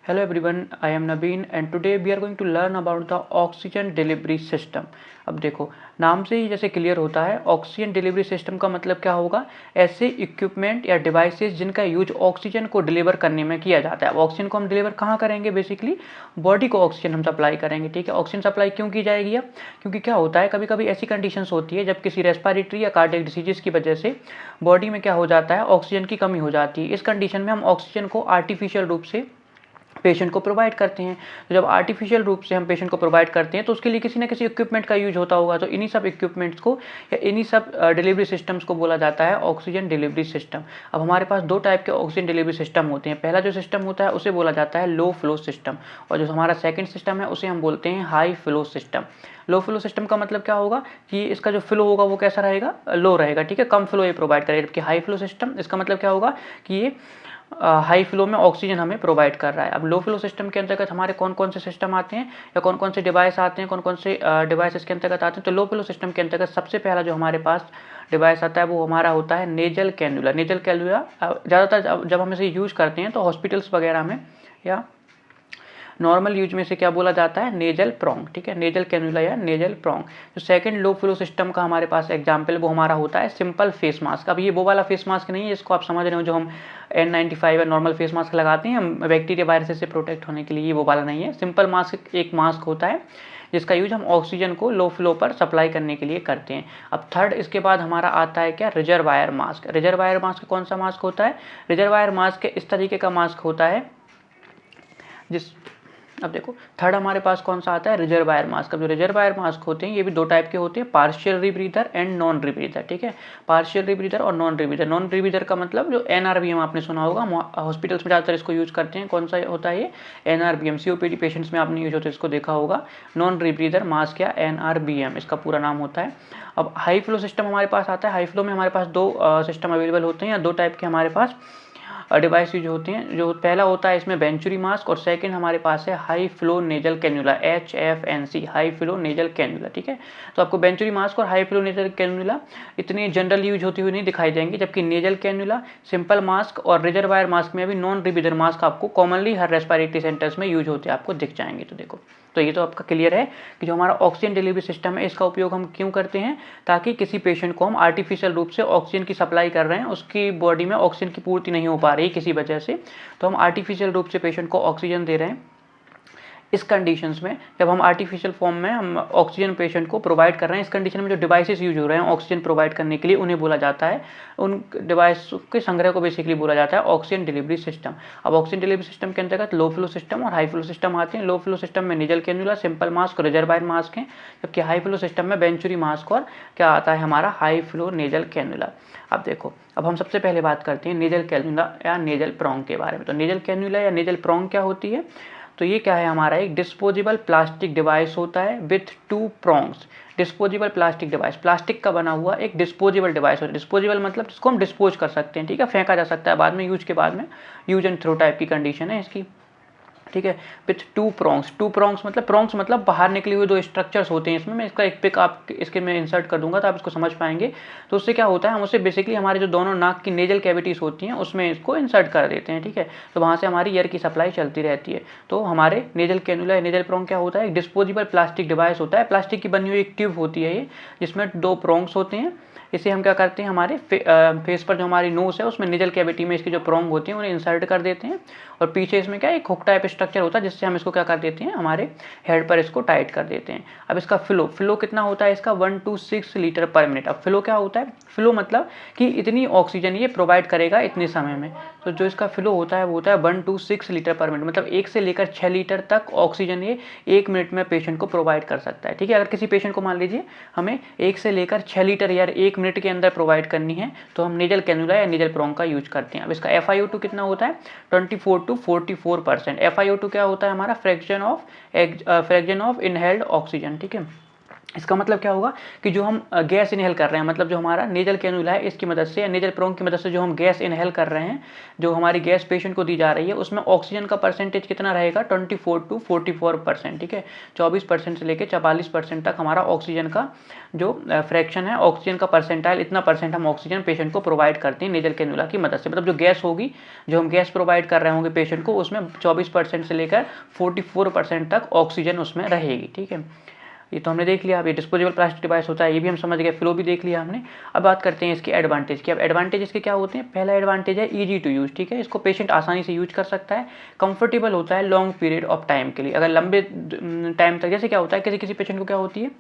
Hello everyone, I am Naveen and today we are going to learn about the oxygen delivery system। अब देखो नाम से ही जैसे clear होता है, ऑक्सीजन डिलीवरी सिस्टम का मतलब क्या होगा, ऐसे इक्विपमेंट या डिवाइसेस जिनका यूज ऑक्सीजन को डिलीवर करने में किया जाता है। अब ऑक्सीजन को हम डिलीवर कहाँ करेंगे, बेसिकली बॉडी को ऑक्सीजन हम सप्लाई करेंगे। ठीक है, ऑक्सीजन सप्लाई क्यों की जाएगी अब, क्योंकि क्या होता है कभी कभी ऐसी कंडीशंस होती है जब किसी रेस्पिरेटरी या कार्डियक डिसीजेस की वजह से बॉडी में क्या हो जाता है, ऑक्सीजन की कमी हो जाती है। इस कंडीशन में हम ऑक्सीजन को आर्टिफिशियल रूप से पेशेंट को प्रोवाइड करते हैं। तो जब आर्टिफिशियल रूप से हम पेशेंट को प्रोवाइड करते हैं तो उसके लिए किसी ना किसी इक्विपमेंट का यूज होता होगा। तो इन्हीं सब इक्विपमेंट्स को या इन्हीं सब डिलीवरी सिस्टम्स को बोला जाता है ऑक्सीजन डिलीवरी सिस्टम। अब हमारे पास दो टाइप के ऑक्सीजन डिलीवरी सिस्टम होते हैं। पहला जो सिस्टम होता है उसे बोला जाता है लो फ्लो सिस्टम, और जो हमारा सेकेंड सिस्टम है उसे हम बोलते हैं high flow system. Low flow system का मतलब क्या होगा कि इसका जो फ्लो होगा वो कैसा रहेगा, लो रहेगा। ठीक है, कम फ्लो ये प्रोवाइड करेगा। जबकि हाई फ्लो सिस्टम, इसका मतलब क्या होगा कि ये हाई फ्लो में ऑक्सीजन हमें प्रोवाइड कर रहा है। अब लो फ्लो सिस्टम के अंतर्गत हमारे कौन कौन से सिस्टम आते हैं या कौन कौन से डिवाइस आते हैं, कौन कौन से डिवाइस इसके अंतर्गत आते हैं। तो लो फ्लो सिस्टम के अंतर्गत सबसे पहला जो हमारे पास डिवाइस आता है वो हमारा होता है नेजल कैन्युला। नेजल कैन्युला ज़्यादातर जब हम इसे यूज करते हैं तो हॉस्पिटल्स वगैरह में या नॉर्मल यूज में से क्या बोला जाता है, नेजल प्रोंग। ठीक है, नेजल कैन्युला या नेजल प्रोंग। जो सेकंड लो फ्लो सिस्टम का हमारे पास एग्जांपल वो हमारा होता है सिंपल फेस मास्क। अब ये वो वाला फेस मास्क नहीं है जिसको आप समझ रहे हो जो हम N95 या नॉर्मल फेस मास्क लगाते हैं हम बैक्टीरिया वायरस से प्रोटेक्ट होने के लिए, ये वो वाला नहीं है। सिंपल मास्क एक मास्क होता है जिसका यूज हम ऑक्सीजन को लो फ्लो पर सप्लाई करने के लिए करते हैं। अब थर्ड इसके बाद हमारा आता है क्या, रिजर्वायर मास्क। रिजर्वायर मास्क कौन सा मास्क होता है, रिजर्वायर मास्क इस तरीके का मास्क होता है जिस अब देखो थर्ड हमारे पास कौन सा आता है, रिजर्वायर मास्क। अब जो रिजर्वायर मास्क होते हैं ये भी दो टाइप के होते हैं, पार्शियल रीब्रीदर एंड नॉन रीब्रीदर। ठीक है, पार्शियल रीब्रीदर और नॉन रीब्रीदर। नॉन रीब्रीदर का मतलब जो NRBM आपने सुना होगा, हॉस्पिटल्स में ज़्यादातर इसको यूज करते हैं। कौन सा होता है ये, NRBM। COPD पेशेंट्स में आपने यूज होता है इसको देखा होगा। नॉन रीब्रीदर मास्क या NRBM इसका पूरा नाम होता है। अब हाई फ्लो सिस्टम हमारे पास आता है। हाई फ्लो में हमारे पास दो सिस्टम अवेलेबल होते हैं या दो टाइप के हमारे पास डिवाइस यूज होते हैं। जो पहला होता है इसमें वेंचुरी मास्क और सेकंड हमारे पास है high flow nasal cannula, HFNC, high flow nasal cannula. ठीक है, तो आपको वेंचुरी मास्क और हाई फ्लो नेजल कैन्युला इतनी जनरल यूज होती हुई नहीं दिखाई देंगी, जबकि नेजल कैन्युला, सिंपल मास्क और रिजर्वायर मास्क में भी नॉन रिब्रीदर मास्क आपको कॉमनली हर रेस्पिरेटरी सेंटर्स में यूज होते हैं, आपको दिख जाएंगे। तो देखो, तो ये तो आपका क्लियर है कि जो हमारा ऑक्सीजन डिलीवरी सिस्टम है इसका उपयोग हम क्यों करते हैं, ताकि किसी पेशेंट को हम आर्टिफिशियल रूप से ऑक्सीजन की सप्लाई कर रहे हैं, उसकी बॉडी में ऑक्सीजन की पूर्ति नहीं हो पा रही किसी वजह से, तो हम आर्टिफिशियल रूप से पेशेंट को ऑक्सीजन दे रहे हैं। इस कंडीशंस में जब हम आर्टिफिशियल फॉर्म में हम ऑक्सीजन पेशेंट को प्रोवाइड कर रहे हैं, इस कंडीशन में जो डिवाइसेस यूज हो रहे हैं ऑक्सीजन प्रोवाइड करने के लिए, उन्हें बोला जाता है, उन डिवाइस के संग्रह को बेसिकली बोला जाता है ऑक्सीजन डिलीवरी सिस्टम। अब ऑक्सीजन डिलीवरी सिस्टम के अंतर्गत लो फ्लो सिस्टम और हाई फ्लो सिस्टम आते हैं। लो फ्लो सिस्टम में नेजल कैन्युला, सिंपल मास्क और रिजर्वायर मास्क है, जबकि हाई फ्लो सिस्टम में वेंचुरी मास्क और क्या आता है हमारा हाई फ्लो नेजल कैन्युला। अब देखो, अब हम सबसे पहले बात करते हैं नेजल कैन्युला या नेजल प्रोंग के बारे में। तो नेजल कैन्युला या नेजल प्रोंग क्या होती है, तो ये क्या है, हमारा एक डिस्पोजेबल प्लास्टिक डिवाइस होता है with 2 prongs. Disposable plastic device, plastic का बना हुआ एक डिस्पोजेबल डिवाइस होता है। डिस्पोजेबल मतलब जिसको हम डिस्पोज कर सकते हैं। ठीक है, फेंका जा सकता है बाद में, यूज के बाद में, यूज एंड थ्रो टाइप की कंडीशन है इसकी। ठीक है, विथ 2 प्रोंग्स। 2 प्रोंग्स मतलब, प्रोंग्स मतलब बाहर निकले हुए दो स्ट्रक्चर्स होते हैं इसमें। मैं इसका एक पिक आप इसके में इंसर्ट कर दूंगा तो आप इसको समझ पाएंगे। तो उससे क्या होता है, हम उससे बेसिकली हमारे जो दोनों नाक की नेजल कैविटीज होती हैं उसमें इसको इंसर्ट कर देते हैं। ठीक है, तो वहाँ से हमारी एयर की सप्लाई चलती रहती है। तो हमारे नेजल कैन्युला, नेजल प्रोंग क्या होता है, एक डिस्पोजेबल प्लास्टिक डिवाइस होता है। प्लास्टिक की बनी हुई एक ट्यूब होती है ये, जिसमें 2 प्रोंग्स होते हैं। इसे हम क्या करते हैं, हमारे फेस पर जो हमारी नोज है उसमें नेजल कैविटी में इसकी जो प्रोंग होती है उन्हें इंसर्ट कर देते हैं, और पीछे इसमें क्या एक हुक टाइप स्ट्रक्चर होता है जिससे हम इसको क्या कर देते हैं, हमारे हेड पर इसको टाइट कर देते हैं। अब इसका फ्लो कितना होता है इसका, 1 to 6 लीटर पर मिनट। अब फ्लो क्या होता है, फ्लो मतलब कि इतनी ऑक्सीजन ये प्रोवाइड करेगा इतने समय में। तो जो इसका फ्लो होता है वो होता है 1 to 6 लीटर पर मिनट, मतलब 1 से लेकर 6 लीटर तक ऑक्सीजन ये 1 मिनट में पेशेंट को प्रोवाइड कर सकता है। ठीक है, अगर किसी पेशेंट को मान लीजिए हमें 1 से लेकर 6 लीटर या 1 मिनट के अंदर प्रोवाइड करनी है तो हम नेजल कैन्युला या नेजल प्रोंग का यूज करते हैं। अब इसका FiO2 कितना होता है, 24 to 44%। FiO2 क्या होता है हमारा, फ्रैक्शन ऑफ इनहेल्ड ऑक्सीजन। ठीक है, इसका मतलब क्या होगा कि जो हम गैस इनहेल कर रहे हैं, मतलब जो हमारा नेजल कैनुला है इसकी मदद से या नेजल प्रोंग की मदद से जो हम गैस इनहेल कर रहे हैं, जो हमारी गैस पेशेंट को दी जा रही है, उसमें ऑक्सीजन का परसेंटेज कितना रहेगा 24 to 44%। ठीक है, 24% से लेकर 44% तक हमारा ऑक्सीजन का जो फ्रैक्शन है, ऑक्सीजन का परसेंटाइल, इतना परसेंट हम ऑक्सीजन पेशेंट को प्रोवाइड करते हैं नेजल कैनुला की मदद से। मतलब जो गैस होगी, जो हम गैस प्रोवाइड कर रहे होंगे पेशेंट को, उसमें 24% से लेकर 44% तक ऑक्सीजन उसमें रहेगी। ठीक है, ये तो हमने देख लिया। अब ये डिस्पोजेबल प्लास्टिक डिवाइस होता है, ये भी हम समझ गए, फ्लो भी देख लिया हमने। अब बात करते हैं इसके एडवांटेज की। अब एडवांटेज इसके क्या होते हैं? पहला एडवांटेज है ईजी टू यूज। ठीक है, इसको पेशेंट आसानी से यूज कर सकता है, कंफर्टेबल होता है लॉन्ग पीरियड ऑफ टाइम के लिए। अगर लंबे टाइम तक, जैसे क्या होता है किसी किसी पेशेंट को क्या होती है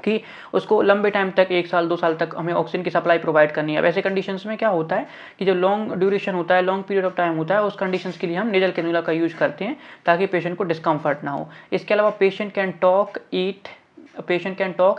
कि उसको लंबे टाइम तक 1 साल 2 साल तक हमें ऑक्सीजन की सप्लाई प्रोवाइड करनी है। अब ऐसे कंडीशंस में क्या होता है कि जो लॉन्ग ड्यूरेशन होता है, लॉन्ग पीरियड ऑफ टाइम होता है, उस कंडीशंस के लिए हम नेजल कैनुला का यूज करते हैं ताकि पेशेंट को डिस्कम्फर्ट ना हो। इसके अलावा patient can talk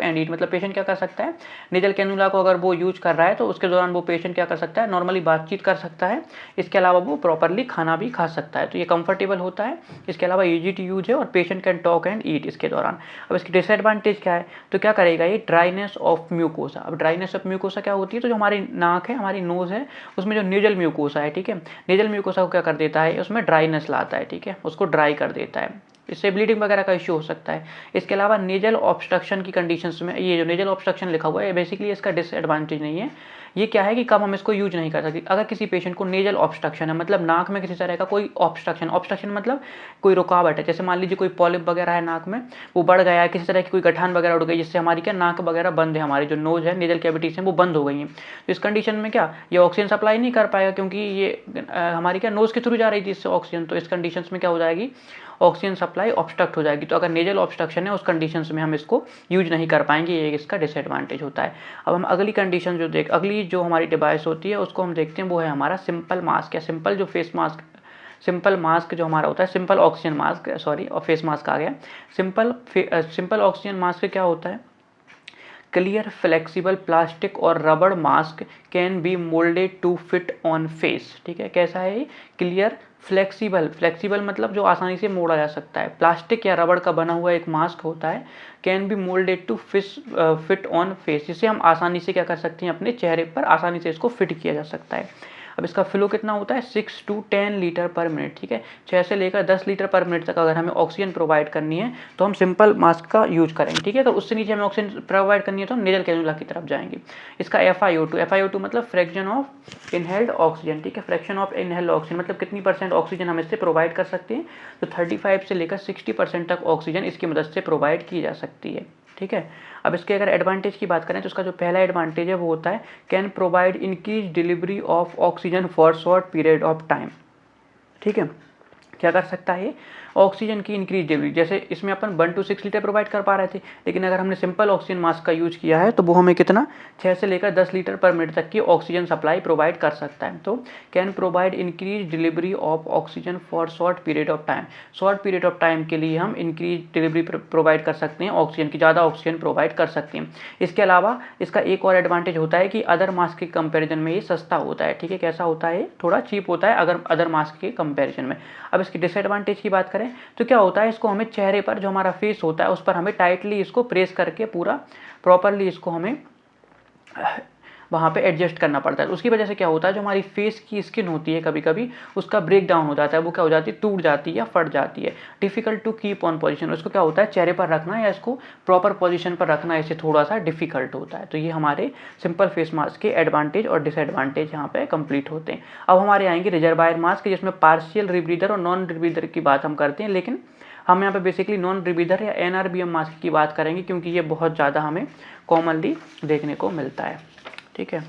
and eat, मतलब पेशेंट क्या कर सकता है, नेजल कैनुला को अगर वो यूज कर रहा है तो उसके दौरान वो पेशेंट क्या कर सकता है, नॉर्मली बातचीत कर सकता है। इसके अलावा वो प्रॉपरली खाना भी खा सकता है, तो ये कंफर्टेबल होता है। इसके अलावा ईजी टू यूज है और patient can talk and eat इसके दौरान। अब इसकी डिसएडवांटेज क्या है, तो क्या करेगा ये, ड्राइनेस ऑफ म्यूकोसा। अब ड्राइनेस ऑफ म्यूकोसा क्या होती है, तो जो हमारी नाक है, हमारी नोज है, उसमें जो नेजल म्यूकोसा है, ठीक है, नेजल म्यूकोसा को क्या कर देता है, उसमें ड्राइनेस लाता है। ठीक है, उसको ड्राई कर देता है, इससे ब्लीडिंग वगैरह का इश्यू हो सकता है। इसके अलावा नेजल ऑब्स्ट्रक्शन की कंडीशंस में, ये जो नेजल ऑब्स्ट्रक्शन लिखा हुआ है बेसिकली इसका डिसएडवांटेज नहीं है, ये क्या है कि कब हम इसको यूज नहीं कर सकते। अगर किसी पेशेंट को नेजल ऑब्स्ट्रक्शन है, मतलब नाक में किसी तरह का कोई ऑब्स्ट्रक्शन मतलब कोई रुकावट है, जैसे मान लीजिए कोई पॉलिप वगैरह है नाक में, वो बढ़ गया है, किसी तरह की कोई गठान वगैरह उड़ गई, जिससे हमारी क्या नाक वगैरह बंद है, हमारी जो नोज है, नेजल कैविटीज हैं वो बंद हो गई हैं, तो इस कंडीशन में क्या ये ऑक्सीजन सप्लाई नहीं कर पाएगा, क्योंकि ये हमारी क्या नोज के थ्रू जा रही थी इससे ऑक्सीजन, तो इस कंडीशन में क्या हो जाएगी, ऑक्सीजन सप्लाई ऑब्स्ट्रक्ट हो जाएगी। तो अगर नेजल ऑब्स्ट्रक्शन है उस कंडीशंस में हम इसको यूज नहीं कर पाएंगे, ये इसका डिसएडवांटेज होता है। अब हम अगली कंडीशन अगली जो हमारी डिवाइस होती है उसको हम देखते हैं, वो है हमारा सिंपल मास्क या सिंपल जो फेस मास्क, सिंपल मास्क जो हमारा होता है, सिंपल ऑक्सीजन मास्क, सॉरी और फेस मास्क आ गया। सिंपल ऑक्सीजन मास्क क्या होता है, क्लियर फ्लेक्सिबल प्लास्टिक और रबड़ mask can be moulded to fit on face. ठीक है, कैसा है ये, क्लियर फ्लेक्सिबल मतलब जो आसानी से मोड़ा जा सकता है, प्लास्टिक या रबड़ का बना हुआ एक मास्क होता है, can be moulded to fit on face, जिसे हम आसानी से क्या कर सकते हैं, अपने चेहरे पर आसानी से इसको फिट किया जा सकता है। अब इसका फ्लो कितना होता है, 6 to 10 लीटर पर मिनट। ठीक है, 6 से लेकर 10 लीटर पर मिनट तक अगर हमें ऑक्सीजन प्रोवाइड करनी है तो हम सिंपल मास्क का यूज करेंगे। ठीक है, तो उससे नीचे हमें ऑक्सीजन प्रोवाइड करनी है तो हम नेजल कैनुला की तरफ जाएंगे। इसका FiO2 मतलब फ्रैक्शन ऑफ इनहेल्ड ऑक्सीजन। ठीक है, फ्रैक्शन ऑफ इनहेल्ड ऑक्सीजन मतलब कितनी परसेंट ऑक्सीजन हम इससे प्रोवाइड कर सकते हैं, तो 35 से लेकर 60% तक ऑक्सीजन इसकी मदद से प्रोवाइड की जा सकती है। ठीक है, अब इसके अगर एडवांटेज की बात करें तो इसका जो पहला एडवांटेज है वो होता है can provide increase delivery of oxygen for short period of time. ठीक है, क्या कर सकता है, ऑक्सीजन की इंक्रीज डिलीवरी, जैसे इसमें अपन 1 to 6 लीटर प्रोवाइड कर पा रहे थे, लेकिन अगर हमने सिंपल ऑक्सीजन मास्क का यूज किया है तो वो हमें कितना 6 से लेकर 10 लीटर पर मिनट तक की ऑक्सीजन सप्लाई प्रोवाइड कर सकता है। तो can provide increase delivery of oxygen for short period of time, short period of time के लिए हम इंक्रीज डिलीवरी प्रोवाइड कर सकते हैं, ऑक्सीजन की ज़्यादा ऑक्सीजन प्रोवाइड कर सकते हैं। इसके अलावा इसका एक और एडवांटेज होता है कि अदर मास्क के कंपेरिजन में ये सस्ता होता है। ठीक है, कैसा होता है, थोड़ा चीप होता है अगर अदर मास्क के कंपेरिजन में। अब इसकी डिसएडवांटेज की बात करें तो क्या होता है, इसको हमें चेहरे पर जो हमारा फेस होता है उस पर हमें टाइटली इसको प्रेस करके पूरा प्रॉपरली इसको हमें वहाँ पे एडजस्ट करना पड़ता है। उसकी वजह से क्या होता है, जो हमारी फेस की स्किन होती है कभी कभी उसका ब्रेक डाउन हो जाता है, वो क्या हो जाती है, टूट जाती है या फट जाती है। Difficult to keep on position, उसको क्या होता है, चेहरे पर रखना या इसको प्रॉपर पोजीशन पर रखना ऐसे थोड़ा सा डिफिकल्ट होता है। तो ये हमारे सिंपल फेस मास्क के एडवांटेज और डिसएडवांटेज यहाँ पे कंप्लीट होते हैं। अब हमारे आएंगे रिजर्वायर मास्क, जिसमें पार्शियल रीब्रीदर और नॉन रीब्रीदर की बात हम करते हैं, लेकिन हम यहाँ पे बेसिकली नॉन रीब्रीदर या NRBM मास्क की बात करेंगे क्योंकि ये बहुत ज़्यादा हमें कॉमनली देखने को मिलता है। ठीक है,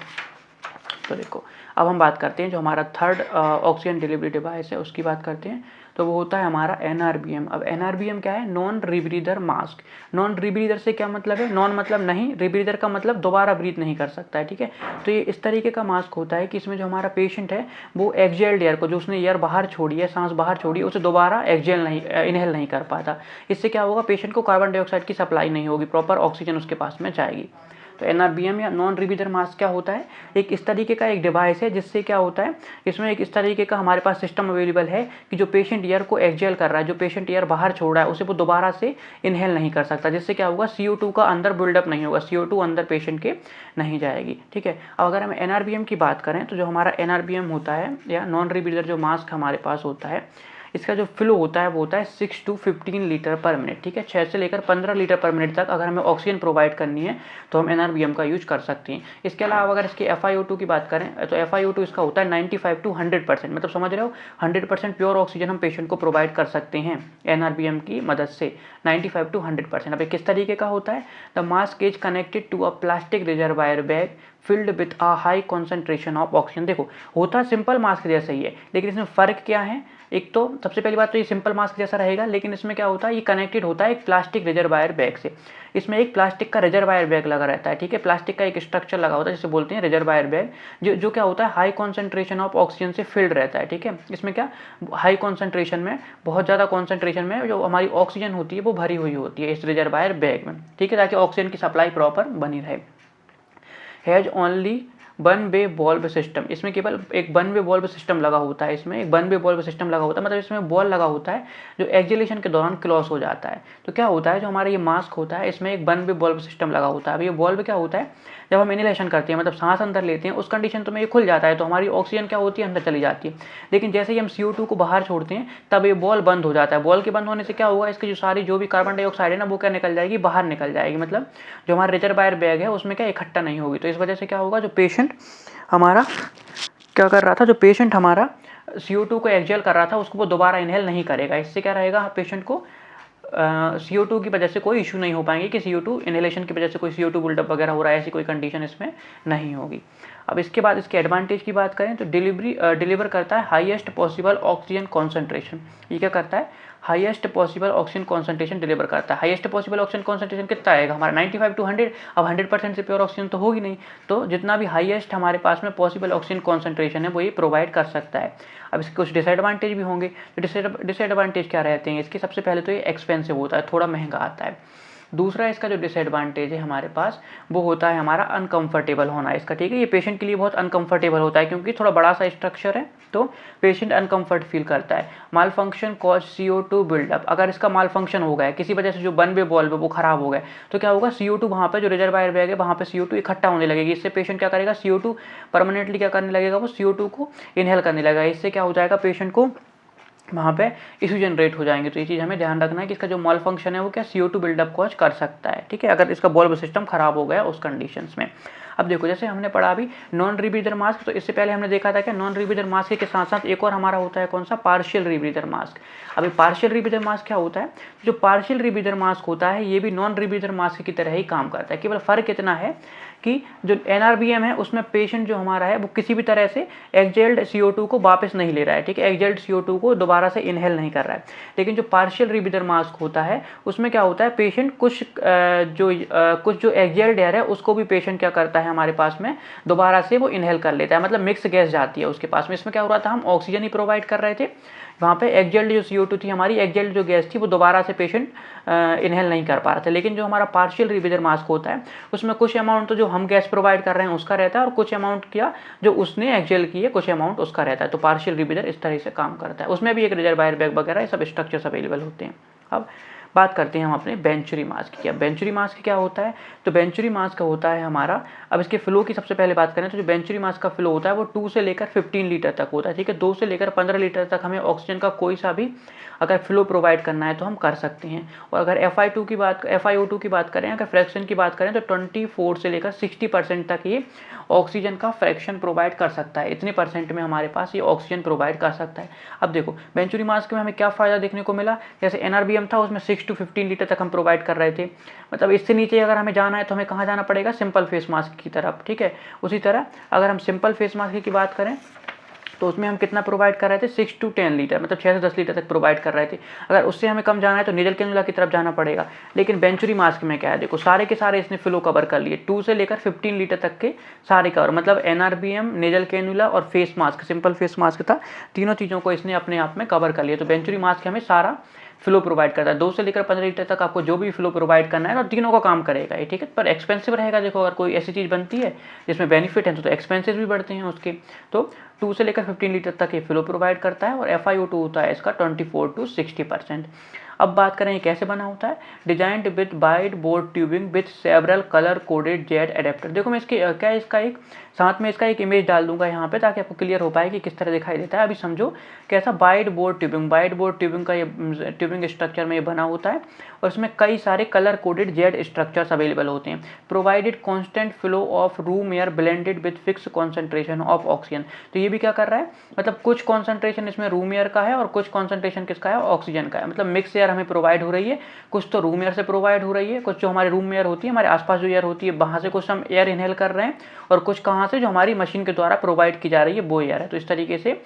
तो देखो अब हम बात करते हैं जो हमारा थर्ड ऑक्सीजन डिलीवरी डिवाइस है उसकी बात करते हैं, तो वो होता है हमारा NRBM। अब NRBM क्या है, नॉन रीब्रीदर मास्क। नॉन रीब्रीदर से क्या मतलब है, नॉन मतलब नहीं, रीब्रीदर का मतलब दोबारा ब्रीथ नहीं कर सकता है। ठीक है, तो ये इस तरीके का मास्क होता है कि इसमें जो हमारा पेशेंट है वो एक्सहेल्ड एयर को, जो उसने एयर बाहर छोड़ी है, सांस बाहर छोड़ी है, उसे दोबारा इनहेल नहीं कर पाता। इससे क्या होगा, पेशेंट को कार्बन डाइऑक्साइड की सप्लाई नहीं होगी, प्रॉपर ऑक्सीजन उसके पास में जाएगी। तो NRBM या नॉन रिब्रीदर मास्क क्या होता है, एक इस तरीके का एक डिवाइस है जिससे क्या होता है, इसमें एक इस तरीके का हमारे पास सिस्टम अवेलेबल है कि जो पेशेंट एयर को एक्सहेल कर रहा है, जो पेशेंट एयर बाहर छोड़ रहा है उसे वो दोबारा से इनहेल नहीं कर सकता, जिससे क्या होगा, CO2 का अंदर बिल्डअप नहीं होगा, CO2 अंदर पेशेंट के नहीं जाएगी। ठीक है, अब अगर हम NRBM की बात करें तो जो हमारा NRBM होता है या नॉन रिब्रीदर जो मास्क हमारे पास होता है, इसका जो फ्लो होता है वो होता है 6 to 15 लीटर पर मिनट। ठीक है, 6 से लेकर 15 लीटर पर मिनट तक अगर हमें ऑक्सीजन प्रोवाइड करनी है तो हम NRBM का यूज कर सकते हैं। इसके अलावा अगर इसकी FiO2 की बात करें तो FiO2 इसका होता है 95 to 100%, मतलब समझ रहे हो 100% प्योर ऑक्सीजन हम पेशेंट को प्रोवाइड कर सकते हैं NRBM की मदद से, 95 to 100%। अब किस तरीके का होता है, the mask is connected to a plastic reservoir bag filled with a high concentration of oxygen. देखो होता सिंपल मास्क जैसा ही है, लेकिन इसमें फ़र्क क्या है, एक तो सबसे पहली बात तो ये सिंपल मास्क जैसा रहेगा, लेकिन इसमें क्या होता है, ये कनेक्टेड होता है एक प्लास्टिक रिजर्वायर बैग से। इसमें एक प्लास्टिक का रिजर्वायर बैग लगा रहता है। ठीक है, प्लास्टिक का एक स्ट्रक्चर लगा होता है जिसे बोलते हैं रिजर्वायर बैग, जो क्या होता है हाई कॉन्सेंट्रेशन ऑफ ऑक्सीजन से फिल्ड रहता है। ठीक है, इसमें क्या हाई कॉन्सेंट्रेशन में, बहुत ज़्यादा कॉन्सेंट्रेशन में जो हमारी ऑक्सीजन होती है वो भरी हुई होती है इस रिजर्वायर बैग में। ठीक है, ताकि ऑक्सीजन की सप्लाई प्रॉपर बनी रहे। Has only one way valve system, इसमें केवल एक वन वे वॉल्व सिस्टम लगा होता है, इसमें एक वन वे वॉल्व सिस्टम लगा होता है, मतलब इसमें बॉल लगा होता है जो एक्सहेलेशन के दौरान क्लॉज हो जाता है। तो क्या होता है, जो हमारा ये मास्क होता है इसमें एक वन वे वॉल्व सिस्टम लगा होता है। अब ये वॉल्व क्या होता है, जब हम इनहेलेशन करते हैं, मतलब सांस अंदर लेते हैं, उस कंडीशन तो में ये खुल जाता है तो हमारी ऑक्सीजन क्या होती है, अंदर चली जाती है। लेकिन जैसे ही हम CO2 को बाहर छोड़ते हैं तब ये बॉल बंद हो जाता है। बॉल के बंद होने से क्या होगा, इसकी जो सारी जो भी कार्बन डाइऑक्साइड है ना वो क्या निकल जाएगी, बाहर निकल जाएगी, मतलब जो हमारा रिजर्वायर बैग है उसमें क्या इकट्ठा नहीं होगी। तो इस वजह से क्या होगा, जो पेशेंट हमारा क्या कर रहा था, जो पेशेंट हमारा CO2 को एक्सहेल कर रहा था उसको वो दोबारा इनहेल नहीं करेगा। इससे क्या रहेगा, पेशेंट को CO2 की वजह से कोई इशू नहीं हो पाएंगे कि CO2 इनहेलेशन की वजह से कोई CO2 बिल्डअप वगैरह हो रहा है, ऐसी कोई कंडीशन इसमें नहीं होगी। अब इसके बाद इसके एडवांटेज की बात करें तो डिलीवर करता है हाईएस्ट पॉसिबल ऑक्सीजन कॉन्सेंट्रेशन। ये क्या करता है, highest possible oxygen concentration deliver करता है। हाईएस्ट पॉसिबल ऑक्सीजन कॉन्सेंट्रेशन कितना आएगा हमारा, 95 to 100। अब 100% से प्योर ऑक्सीजन तो होगी नहीं, तो जितना भी हाईएस्ट हमारे पास में पॉसिबल ऑक्सीजन कॉन्सेंट्रेशन है वो ये प्रोवाइड कर सकता है। अब इसके कुछ डिसएडवांटेज भी होंगे। तो डिसएडवांटेज क्या रहते हैं इसके, सबसे पहले तो ये एक्सपेंसिव होता है, थोड़ा महंगा आता है। दूसरा इसका जो डिसएडवांटेज है हमारे पास वो होता है हमारा अनकंफर्टेबल होना इसका। ठीक है, ये पेशेंट के लिए बहुत अनकंफर्टेबल होता है क्योंकि थोड़ा बड़ा सा स्ट्रक्चर है तो पेशेंट अनकंफर्ट फील करता है। माल फंक्शन कॉज CO2 बिल्डअप, अगर इसका माल फंक्शन हो गया किसी वजह से, जो वन वे वॉल्व है वो खराब हो गया तो क्या होगा, CO2 वहाँ पे जो रिजर्वायर बैग है वहाँ पे CO2 इकट्ठा होने लगेगी। इससे पेशेंट क्या करेगा, CO2 परमानेंटली क्या करने लगेगा, वो CO2 को इनहेल करने लगेगा। इससे क्या हो जाएगा, पेशेंट को वहाँ पे इशू जनरेट हो जाएंगे। तो ये चीज़ हमें ध्यान रखना है कि इसका जो मॉल फंक्शन है वो क्या CO2 बिल्डअप कॉज कर सकता है। ठीक है, अगर इसका वॉल्व सिस्टम खराब हो गया उस कंडीशंस में। अब देखो जैसे हमने पढ़ा अभी नॉन रिब्रीदर मास्क, तो इससे पहले हमने देखा था कि नॉन रिब्रीदर मास्क के साथ साथ एक और हमारा होता है कौन सा, पार्शियल रिब्रीदर मास्क। अभी पार्शियल रिब्रीदर मास्क क्या होता है, जो पार्शियल रिब्रीदर मास्क होता है ये भी नॉन रिब्रीदर मास्क की तरह ही काम करता है। केवल फ़र्क इतना है कि जो NRBM है उसमें पेशेंट जो हमारा है वो किसी भी तरह से एक्सहेल्ड CO2 को वापस नहीं ले रहा है। ठीक है, एक्सहेल्ड CO2 को दोबारा से इनहेल नहीं कर रहा है। लेकिन जो पार्शियल रिब्रीदर मास्क होता है उसमें क्या होता है, पेशेंट कुछ जो एक्सहेल्ड एयर है उसको भी पेशेंट क्या करता है हमारे पास में दोबारा से वो इनहेल कर लेता है, मतलब मिक्स गैस जाती है उसके पास में। इसमें क्या हो रहा था, हम ऑक्सीजन ही प्रोवाइड कर रहे थे, वहाँ पे एक्सहेल्ड जो CO2 थी हमारी, एक्सहेल्ड जो गैस थी वो दोबारा से पेशेंट इनहेल नहीं कर पा रहा था। लेकिन जो हमारा पार्शियल रिब्रीदर मास्क होता है उसमें कुछ अमाउंट तो जो हम गैस प्रोवाइड कर रहे हैं उसका रहता है और कुछ अमाउंट क्या जो उसने एक्सहेल की है कुछ अमाउंट उसका रहता है। तो पार्शियल रिब्रीदर इस तरह से काम करता है, उसमें भी एक रिजर्वायर बैग वगैरह ये सब स्ट्रक्चर्स अवेलेबल होते हैं। अब बात करते हैं हम अपने बेंचुरी मास्क की। अब बेंचुरी मास्क क्या होता है, तो बेंचुरी मास्क का होता है हमारा, अब इसके फ्लो की सबसे पहले बात करें तो जो बेंचुरी मास्क का फ्लो होता है वो 2 से लेकर 15 लीटर तक होता है। ठीक है, 2 से लेकर 15 लीटर तक हमें ऑक्सीजन का कोई सा भी अगर फ्लो प्रोवाइड करना है तो हम कर सकते हैं। और अगर FiO2 की बात करें, अगर फ्रैक्शन की बात करें तो 24 से लेकर 60% तक ये ऑक्सीजन का फ्रैक्शन प्रोवाइड कर सकता है। इतने परसेंट में हमारे पास ये ऑक्सीजन प्रोवाइड कर सकता है। अब देखो बेंचुरी मास्क में हमें क्या फ़ायदा देखने को मिला, जैसे NRBM था उसमें 6 to 15 लीटर तक हम प्रोवाइड कर रहे थे, मतलब इससे नीचे अगर हमें जाना है तो हमें कहाँ जाना पड़ेगा, सिंपल फेस मास्क की तरफ। ठीक है, उसी तरह अगर हम सिंपल फेस मास्क की बात करें तो उसमें हम कितना प्रोवाइड कर रहे थे, 6 to 10 लीटर, मतलब 6 से 10 लीटर तक प्रोवाइड कर रहे थे। अगर उससे हमें कम जाना है तो नेजल कैनुला की तरफ जाना पड़ेगा। लेकिन बेंचुरी मास्क में क्या है, देखो सारे के सारे इसने फ्लो कवर कर लिए, 2 से लेकर 15 लीटर तक के सारे कवर, मतलब NRBM, नेजल कैनुला और face mask, simple face mask था, तीनों चीज़ों को इसने अपने आप में कवर कर लिया। तो बेंचुरी मास्क हमें सारा फ्लो प्रोवाइड करता है। 2 से लेकर 15 लीटर तक आपको जो भी फ्लो प्रोवाइड करना है तो तीनों का काम करेगा ये, ठीक है। पर एक्सपेंसिव रहेगा, देखो अगर कोई ऐसी चीज़ बनती है जिसमें बेनिफिट है तो एक्सपेंसेस भी बढ़ते हैं उसके। तो 2 से लेकर 15 लीटर तक ये फ्लो प्रोवाइड करता है और FiO2 होता है इसका 24 to 60%। अब बात करें ये कैसे बना होता है। Designed with wide board tubing with several colour coded jet adapter. देखो मैं इसके क्या इसका एक साथ में इसका एक इमेज डाल दूंगा यहाँ पे ताकि आपको क्लियर हो पाए कि किस तरह दिखाई देता है। अभी समझो कैसा वाइड बोर्ड ट्यूबिंग का ये ट्यूबिंग स्ट्रक्चर में ये बना होता है और इसमें कई सारे colour coded jet structures available होते हैं। Provided constant flow of room air blended with fix concentration of oxygen. तो ये भी क्या कर रहा है, मतलब कुछ कॉन्सेंट्रेशन इसमें रूम एयर का है और कुछ कॉन्सेंट्रेशन किसका है, ऑक्सीजन का है। मतलब मिक्स एयर हमें प्रोवाइड हो रही है, कुछ तो रूम एयर से प्रोवाइड हो रही है, कुछ जो हमारे रूम एयर होती है, हमारे आसपास जो एयर होती है वहाँ से कुछ हम एयर इनहेल कर रहे हैं और कुछ कहाँ से जो हमारी मशीन के द्वारा प्रोवाइड की जा रही है वो एयर है। तो इस तरीके से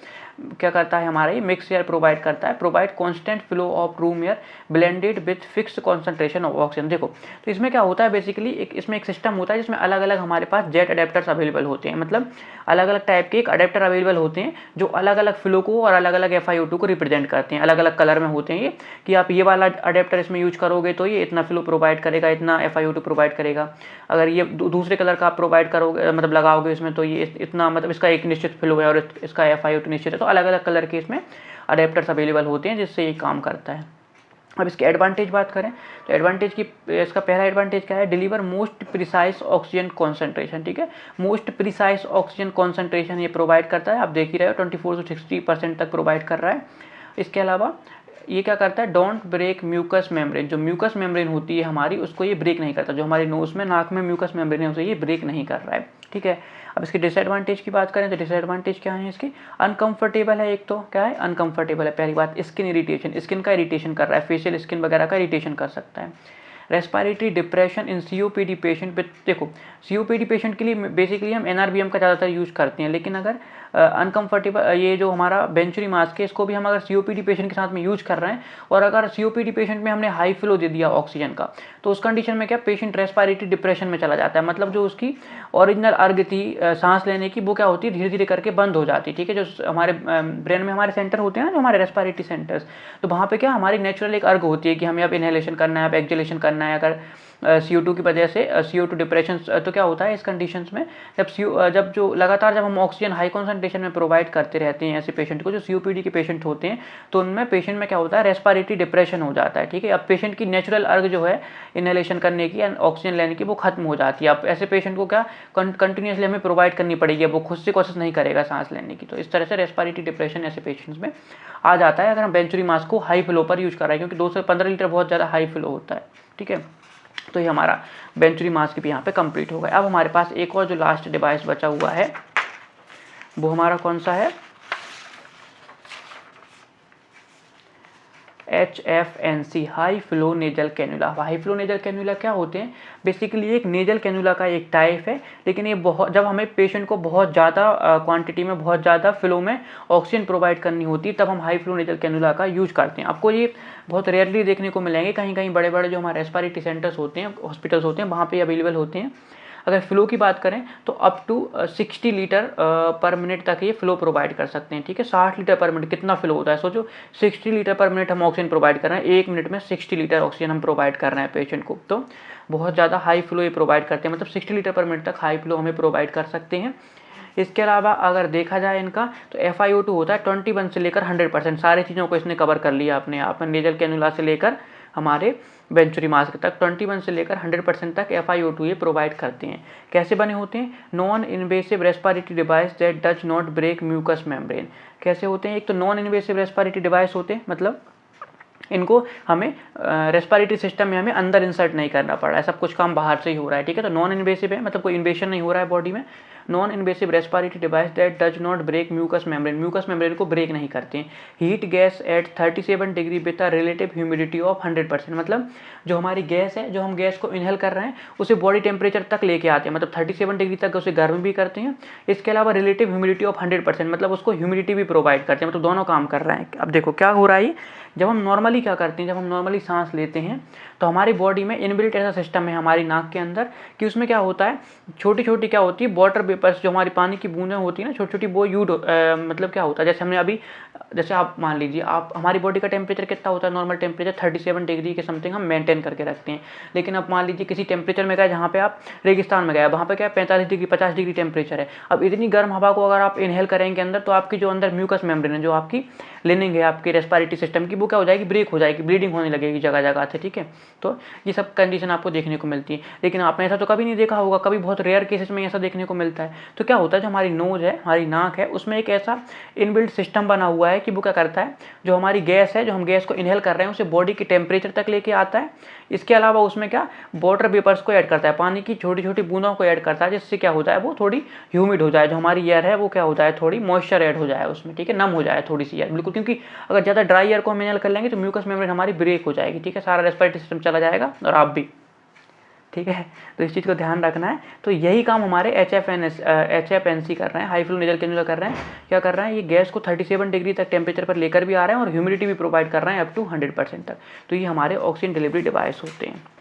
क्या करता है हमारा ये मिक्स एयर प्रोवाइड करता है। Provide constant flow of room air blended with fixed concentration of oxygen. देखो तो इसमें क्या होता है बेसिकली इसमें एक सिस्टम होता है जिसमें अलग अलग हमारे पास जेट अडेप्टर्स अवेलेबल होते हैं। मतलब अलग अलग टाइप के एक अडेप्टर अवेलेबल होते हैं जो अलग अलग फ्लो को और अलग अलग FiO2 को रिप्रेजेंट करते हैं। अलग अलग कलर में होते हैं ये कि आप ये वाला अडेप्टर इसमें यूज करोगे तो ये इतना फ्लो प्रोवाइड करेगा, इतना FiO2 प्रोवाइड करेगा। अगर ये दूसरे कलर का आप प्रोवाइड करोगे मतलब लगाओगे इसमें तो ये इतना मतलब इसका एक निश्चित फ्लो है और इसका FiO2 निश्चित है। तो अलग अलग कलर के इसमें अडेप्टर्स अवेलेबल होते हैं जिससे ये काम करता है। अब इसके एडवांटेज बात करें तो एडवांटेज की इसका पहला एडवांटेज क्या है, deliver most precise oxygen concentration. ठीक है, मोस्ट प्रिसाइज ऑक्सीजन कॉन्सेंट्रेशन ये प्रोवाइड करता है। आप देख ही रहे हो 24 से 60% तक प्रोवाइड कर रहा है। इसके अलावा ये क्या करता है, डोंट ब्रेक म्यूकस मेम्ब्रेन। जो म्यूकस मेम्ब्रेन होती है हमारी उसको ये ब्रेक नहीं करता। जो हमारे नोज में नाक में म्यूकस मेम्ब्रेन है उसे ये ब्रेक नहीं कर रहा है। ठीक है, अब इसके डिसएडवांटेज की बात करें तो डिसएडवांटेज क्या है इसकी, अनकंफर्टेबल है। एक तो क्या है, अनकंफर्टेबल है। पहली बात स्किन इरिटेशन, स्किन का इरिटेशन कर रहा है, फेशियल स्किन वगैरह का इरिटेशन कर सकता है। Respiratory depression in COPD patient पे, देखो COPD पेशेंट के लिए बेसिकली हम NRBM का ज़्यादातर यूज़ करते हैं, लेकिन अगर अनकंफर्टेबल ये जो हमारा बेंचुरी मास्क है इसको भी हम अगर COPD पेशेंट के साथ में यूज कर रहे हैं और अगर COPD पेशेंट में हमने हाई फ्लो दे दिया ऑक्सीजन का तो उस कंडीशन में क्या पेशेंट रेस्पिरेटरी डिप्रेशन में चला जाता है। मतलब जो उसकी ओरिजिनल अर्ग थी सांस लेने की वो क्या होती है धीरे धीरे करके बंद हो जाती है। ठीक है, जो हमारे ब्रेन में हमारे सेंटर होते हैं ना, जो हमारे रेस्पिरेटरी सेंटर्स, तो वहाँ पे क्या हमारी नेचुरल एक अर्ग होती है कि हमें अब इनहेलेशन करना है, अब एक्सहेलेशन करना है। अगर CO2 की वजह से CO2 डिप्रेशन तो क्या होता है इस कंडीशंस में, जब जो लगातार जब हम ऑक्सीजन हाई कॉन्सेंट्रेशन में प्रोवाइड करते रहते हैं ऐसे पेशेंट को जो COPD के पेशेंट होते हैं तो उनमें पेशेंट में क्या होता है रेस्पिरेटरी डिप्रेशन हो जाता है। ठीक है, अब पेशेंट की नेचुरल अर्ग जो है इनहेलेशन करने की ऑक्सीजन लेने की वो खत्म हो जाती है। अब ऐसे पेशेंट को क्या कंटिन्यूसली हमें प्रोवाइड करनी पड़ेगी, वो खुद से कोशिश नहीं करेगा सांस लेने की। तो इस तरह से रेस्पिरेटरी डिप्रेशन ऐसे पेशेंट्स में आ जाता है अगर हम बेंचुरी मास्क को हाई फ्लो पर यूज कर रहे हैं, क्योंकि 2 से 15 लीटर बहुत ज़्यादा हाई फ्लो होता है। ठीक है, तो ये हमारा बेंचुरी मास्क भी यहाँ पे कंप्लीट हो गया। अब हमारे पास एक और जो लास्ट डिवाइस बचा हुआ है वो हमारा कौन सा है, HFNC high flow nasal cannula. High flow nasal cannula क्या होते हैं, बेसिकली एक नेजल कैन्यूला का एक टाइप है, लेकिन ये बहुत जब हमें पेशेंट को बहुत ज़्यादा क्वांटिटी में बहुत ज़्यादा फ्लो में ऑक्सीजन प्रोवाइड करनी होती है तब हम हाई फ्लो नेजल कैन्यूला का यूज करते हैं। आपको ये बहुत रेयरली देखने को मिलेंगे, कहीं कहीं बड़े बड़े जो हमारे रेस्पिरेटरी सेंटर्स होते हैं, हॉस्पिटल्स होते हैं, वहाँ पे अवेलेबल होते हैं। अगर फ्लो की बात करें तो up to 60 litre per minute तक ये फ्लो प्रोवाइड कर सकते हैं। ठीक है, 60 लीटर पर मिनट कितना फ्लो होता है सोचो, 60 लीटर पर मिनट हम ऑक्सीजन प्रोवाइड कर रहे हैं, 1 मिनट में 60 लीटर ऑक्सीजन हम प्रोवाइड कर रहे हैं पेशेंट को। तो बहुत ज़्यादा हाई फ्लो ये प्रोवाइड करते हैं, मतलब 60 लीटर पर मिनट तक हाई फ्लो हमें प्रोवाइड कर सकते हैं। इसके अलावा अगर देखा जाए इनका तो FiO2 होता है 21 से लेकर 100%, सारी चीज़ों को इसने कवर कर लिया अपने आप में, नेजल कैन्यूला से लेकर हमारे बेंचुरी मास्क तक 21 से लेकर 100% तक FiO2 ये प्रोवाइड करते हैं। कैसे बने होते हैं, non invasive respiratory device that does not break mucus membrane. कैसे होते हैं, एक तो नॉन इन्वेसिव रेस्पिरेटरी डिवाइस होते हैं, मतलब इनको हमें रेस्पिरेटरी सिस्टम में हमें अंदर इंसर्ट नहीं करना पड़ रहा है, सब कुछ काम बाहर से ही हो रहा है। ठीक है, तो नॉन इन्वेसिव है, मतलब कोई इन्वेशन नहीं हो रहा है बॉडी में। Non invasive respiratory device that does not break mucus membrane, mucus membrane को ब्रेक नहीं करते हैं। Heat gas at 37 degree with a relative humidity of 100%, मतलब जो हमारी गैस है, जो हम गैस को इनहेल कर रहे हैं उसे बॉडी टेम्परेचर तक लेके आते हैं, मतलब 37 डिग्री तक उसे गर्म भी करते हैं। इसके अलावा रिलेटिव ह्यूमिडिटी ऑफ 100%, मतलब उसको ह्यूमिडिटी भी प्रोवाइड करते हैं, मतलब दोनों काम कर रहे हैं। अब देखो क्या हो रहा है, जब हम नॉर्मली क्या करते हैं, जब हम नॉर्मली सांस लेते हैं तो हमारी बॉडी में इनबिल्ट ऐसा सिस्टम है हमारी नाक के अंदर कि उसमें क्या होता है, छोटी छोटी क्या होती है वेपर्स जो हमारी पानी की बूंदें होती है ना छोटी छोटी, वो मतलब क्या होता है, जैसे हमने अभी, जैसे आप मान लीजिए आप, हमारी बॉडी का टेम्परेचर कितना होता है, नॉर्मल टेम्परेचर 37 डिग्री के समथिंग हम मेंटेन करके रखते हैं। लेकिन अब मान लीजिए किसी टेम्परेचर में गए जहाँ पे आप रेगिस्तान में गए, वहाँ पे क्या 45 डिग्री 50 डिग्री टेम्परेचर है। अब इतनी गर्म हवा को अगर आप इनहेल करेंगे अंदर, तो आपकी जो अंदर म्यूकस मेम्ब्रेन है, जो आपकी लिनिंग है आपकी रेस्पिरेटरी सिस्टम की, वो क्या हो जाएगी, ब्रेक हो जाएगी, ब्लीडिंग होने लगेगी जगह जगह से, ठीक है। तो ये सब कंडीशन आपको देखने को मिलती है। लेकिन आपने ऐसा तो कभी नहीं देखा होगा, कभी बहुत रेयर केसेस में ऐसा देखने को मिलता है। तो क्या होता है, जो हमारी नोज है, हमारी नाक है, उसमें एक ऐसा इनबिल्ट सिस्टम बना हुआ है कि वो क्या करता है, जो हमारी गैस है, जो हम गैस को इनहेल कर रहे हैं, उसे बॉडी की टेम्परेचर तक लेके आता है। इसके अलावा उसमें क्या, वाटर वेपर्स को ऐड करता है, पानी की छोटी छोटी बूंदों को ऐड करता है, जिससे क्या होता है, वो थोड़ी ह्यूमिड हो जाए, जो हमारी एयर है वो क्या हो जाए, थोड़ी मॉइस्चर ऐड हो जाए उसमें, ठीक है, नम हो जाए थोड़ी सी एयर बिल्कुल। क्योंकि अगर ज़्यादा ड्राई एयर को हम इनहेल कर लेंगे तो म्यूकस मेम्ब्रेन हमारी ब्रेक हो जाएगी, ठीक है, सारा रेस्पिरेटरी सिस्टम चला जाएगा और आप भी, ठीक है। तो इस चीज़ को ध्यान रखना है। तो यही काम हमारे HFNC कर रहे हैं, हाई फ्लो नेजल कैन्युला कर रहे हैं। क्या कर रहे हैं, ये गैस को 37 डिग्री तक टेम्परेचर पर लेकर भी आ रहे हैं और ह्यूमिडिटी भी प्रोवाइड कर रहे हैं अप टू 100% तक। तो ये हमारे ऑक्सीजन डिलीवरी डिवाइस होते हैं।